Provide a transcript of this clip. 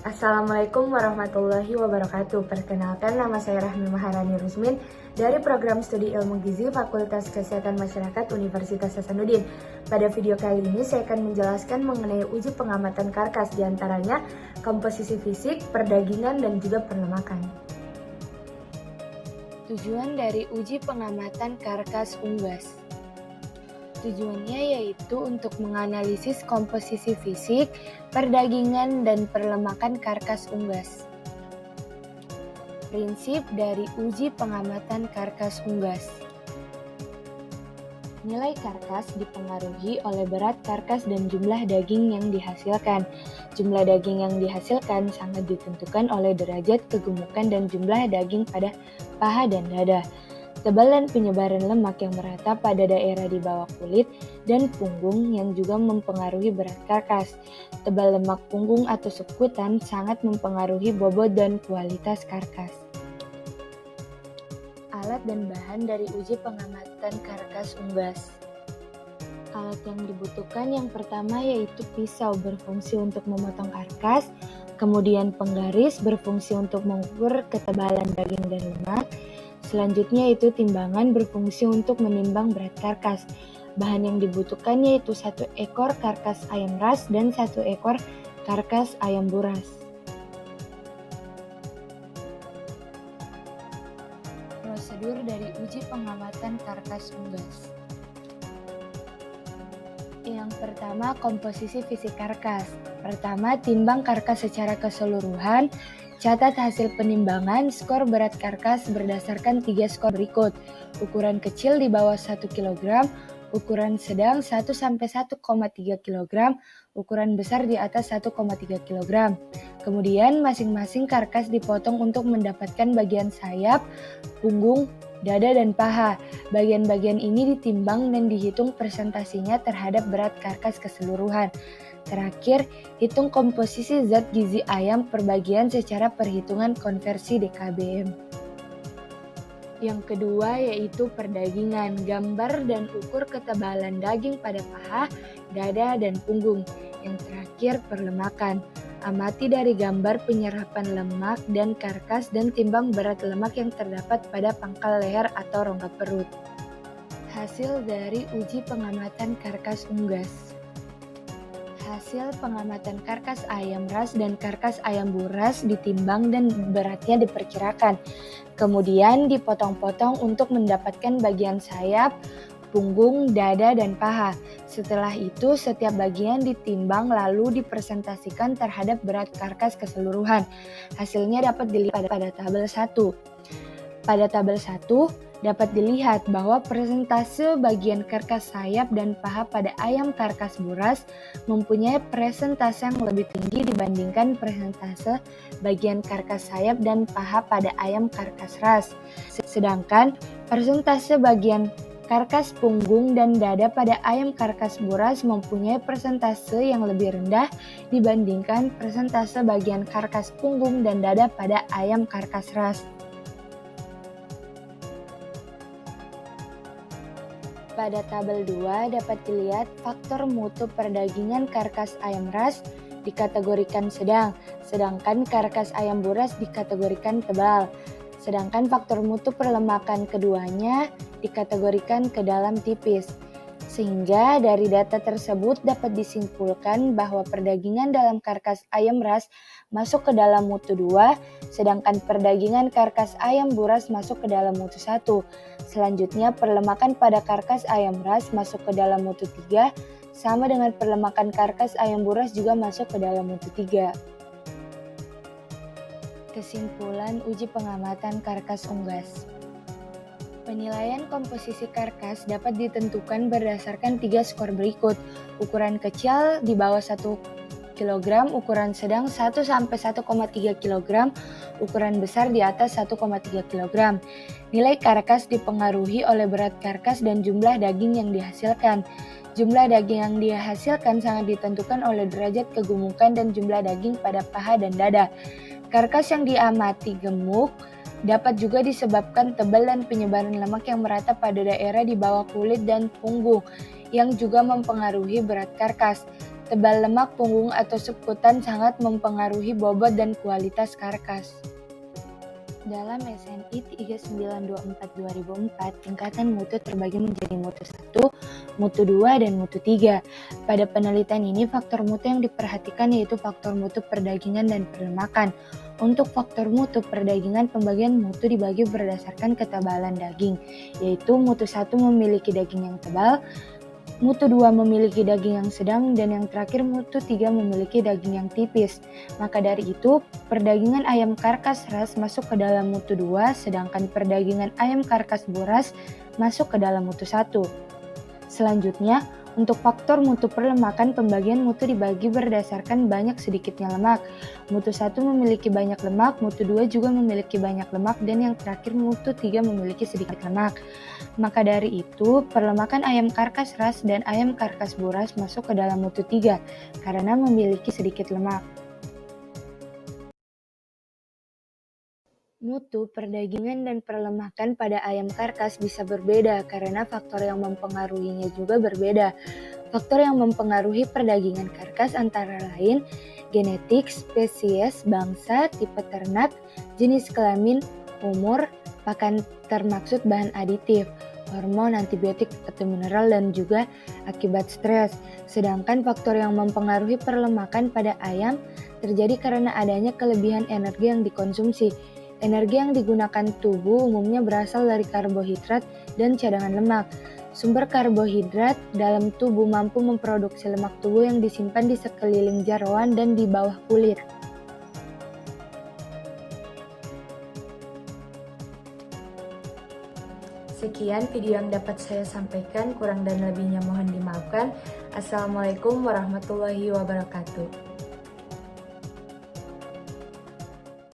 Assalamualaikum warahmatullahi wabarakatuh. Perkenalkan, nama saya Rahmi Maharani Rusmin dari Program Studi Ilmu Gizi Fakultas Kesehatan Masyarakat Universitas Hasanuddin. Pada video kali ini saya akan menjelaskan mengenai uji pengamatan karkas, diantaranya komposisi fisik, perdagingan, dan juga perlemakan. Tujuan dari uji pengamatan karkas unggas. Tujuannya yaitu untuk menganalisis komposisi fisik, perdagingan, dan perlemakan karkas unggas. Prinsip dari uji pengamatan karkas unggas. Nilai karkas dipengaruhi oleh berat karkas dan jumlah daging yang dihasilkan. Jumlah daging yang dihasilkan sangat ditentukan oleh derajat kegemukan dan jumlah daging pada paha dan dada. Tebalan penyebaran lemak yang merata pada daerah di bawah kulit dan punggung yang juga mempengaruhi berat karkas. Tebal lemak punggung atau sekutan sangat mempengaruhi bobot dan kualitas karkas. Alat dan bahan dari uji pengamatan karkas unggas. Alat yang dibutuhkan yang pertama yaitu pisau berfungsi untuk memotong karkas, kemudian penggaris berfungsi untuk mengukur ketebalan daging dan lemak. Selanjutnya itu timbangan berfungsi untuk menimbang berat karkas. Bahan yang dibutuhkan yaitu 1 ekor karkas ayam ras dan 1 ekor karkas ayam buras. Prosedur dari uji pengamatan karkas unggas. Yang pertama, komposisi fisik karkas. Pertama, timbang karkas secara keseluruhan. Catat hasil penimbangan skor berat karkas berdasarkan 3 skor berikut. Ukuran kecil di bawah 1 kg, ukuran sedang 1-1,3 kg, ukuran besar di atas 1,3 kg. Kemudian masing-masing karkas dipotong untuk mendapatkan bagian sayap, punggung, dada, dan paha. Bagian-bagian ini ditimbang dan dihitung presentasinya terhadap berat karkas keseluruhan. Terakhir, hitung komposisi zat gizi ayam per bagian secara perhitungan konversi DKBM. Yang kedua yaitu perdagingan, gambar dan ukur ketebalan daging pada paha, dada, dan punggung. Yang terakhir perlemakan, amati dari gambar penyerapan lemak dan karkas dan timbang berat lemak yang terdapat pada pangkal leher atau rongga perut. Hasil dari uji pengamatan karkas unggas. Hasil pengamatan karkas ayam ras dan karkas ayam buras ditimbang dan beratnya diperkirakan. Kemudian dipotong-potong untuk mendapatkan bagian sayap, punggung, dada, dan paha. Setelah itu setiap bagian ditimbang lalu dipresentasikan terhadap berat karkas keseluruhan. Hasilnya dapat dilihat pada tabel 1. Pada tabel 1 dapat dilihat bahwa persentase bagian karkas sayap dan paha pada ayam karkas buras mempunyai persentase yang lebih tinggi dibandingkan persentase bagian karkas sayap dan paha pada ayam karkas ras. Sedangkan persentase bagian karkas punggung dan dada pada ayam karkas buras mempunyai persentase yang lebih rendah dibandingkan persentase bagian karkas punggung dan dada pada ayam karkas ras. Pada tabel 2 dapat dilihat faktor mutu perdagingan karkas ayam ras dikategorikan sedang, sedangkan karkas ayam buras dikategorikan tebal. Sedangkan faktor mutu perlemakan keduanya dikategorikan ke dalam tipis. Sehingga dari data tersebut dapat disimpulkan bahwa perdagingan dalam karkas ayam ras masuk ke dalam mutu 2, sedangkan perdagingan karkas ayam buras masuk ke dalam mutu 1. Selanjutnya perlemakan pada karkas ayam ras masuk ke dalam mutu 3, sama dengan perlemakan karkas ayam buras juga masuk ke dalam mutu 3. Kesimpulan uji pengamatan karkas unggas. Penilaian komposisi karkas dapat ditentukan berdasarkan 3 skor berikut. Ukuran kecil di bawah 1 kg, ukuran sedang 1-1,3 kg, ukuran besar di atas 1,3 kg. Nilai karkas dipengaruhi oleh berat karkas dan jumlah daging yang dihasilkan. Jumlah daging yang dihasilkan sangat ditentukan oleh derajat kegemukan dan jumlah daging pada paha dan dada. Karkas yang diamati gemuk dapat juga disebabkan tebal dan penyebaran lemak yang merata pada daerah di bawah kulit dan punggung, yang juga mempengaruhi berat karkas. Tebal lemak punggung atau subkutan sangat mempengaruhi bobot dan kualitas karkas. Dalam SNI 3924/2004, tingkatan mutu terbagi menjadi mutu 1, mutu 2, dan mutu 3. Pada penelitian ini, faktor mutu yang diperhatikan yaitu faktor mutu perdagingan dan perlemakan. Untuk faktor mutu perdagingan, pembagian mutu dibagi berdasarkan ketebalan daging, yaitu mutu 1 memiliki daging yang tebal, mutu 2 memiliki daging yang sedang, dan yang terakhir mutu 3 memiliki daging yang tipis. Maka dari itu, perdagingan ayam karkas ras masuk ke dalam mutu 2, sedangkan perdagingan ayam karkas buras masuk ke dalam mutu 1. Selanjutnya, untuk faktor mutu perlemakan, pembagian mutu dibagi berdasarkan banyak sedikitnya lemak. Mutu 1 memiliki banyak lemak, mutu 2 juga memiliki banyak lemak, dan yang terakhir mutu 3 memiliki sedikit lemak. Maka dari itu, perlemakan ayam karkas ras dan ayam karkas buras masuk ke dalam mutu 3 karena memiliki sedikit lemak. Mutu, perdagingan, dan perlemakan pada ayam karkas bisa berbeda karena faktor yang mempengaruhinya juga berbeda. Faktor yang mempengaruhi perdagingan karkas antara lain genetik, spesies, bangsa, tipe ternak, jenis kelamin, umur, pakan termaksud bahan aditif, hormon, antibiotik atau mineral, dan juga akibat stres. Sedangkan faktor yang mempengaruhi perlemakan pada ayam terjadi karena adanya kelebihan energi yang dikonsumsi. Energi yang digunakan tubuh umumnya berasal dari karbohidrat dan cadangan lemak. Sumber karbohidrat dalam tubuh mampu memproduksi lemak tubuh yang disimpan di sekeliling jeroan dan di bawah kulit. Sekian video yang dapat saya sampaikan, kurang dan lebihnya mohon dimaafkan. Assalamualaikum warahmatullahi wabarakatuh.